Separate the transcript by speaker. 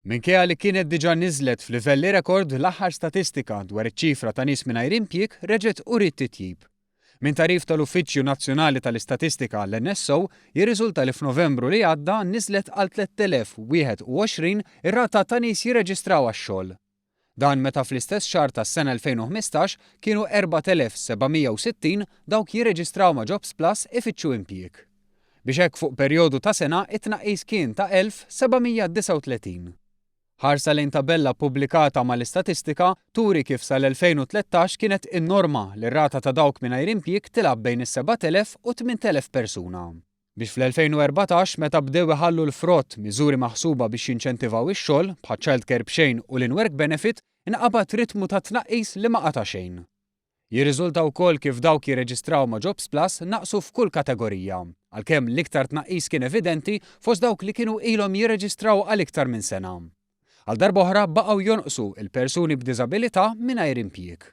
Speaker 1: Minkejja li kienet diġà niżlet f'livelli rekord l-aħħar statistika dwar iċ-ċifra ta' nies mingħajr impjieg reġgħet uriet titjib. Min tarif tal-Uffiċċju Nazzjonali tal-Istatistika l-NSO jirriżulta li f'Novembru li għadda niżlet għal 3021 ir-rata ta' nies jirreġistraw għax-xogħol. Dan meta fl-istess xahar tas-sena 2015 kienu 4760 dawk jirreġistraw ma' Jobs Plus ifittxu impjieg. Biex hekk fuq perjodu ta' sena it-tnaqqis kien ta' 1739. Ħarsa lejn tabella pubblikata mal-istatistika turi kif sal-2013 kienet in-norma li r-rata ta' dawk mingħajr impjieg tilab bejn is-7,000 u 8,000 persuna. Biex fl-2014 meta bdew iħallu l-frott miżuri maħsuba biex jinċentivaw ix-xogħol bħal childcare b'xejn u l-in-work benefit inqabad ritmu ta' tnaqqis li ma qata' xejn. Jirriżulta wkoll kif dawk jirreġistraw ma' Jobs Plus naqsu f'kull kategorija, għalkemm l-iktar tnaqqis kien evidenti fost dawk li kienu ilhom jirreġistraw għal iktar minn sena. Għal darba oħra baqgħu jonqsu il-persuni b'diżabilità mingħajr impjieg.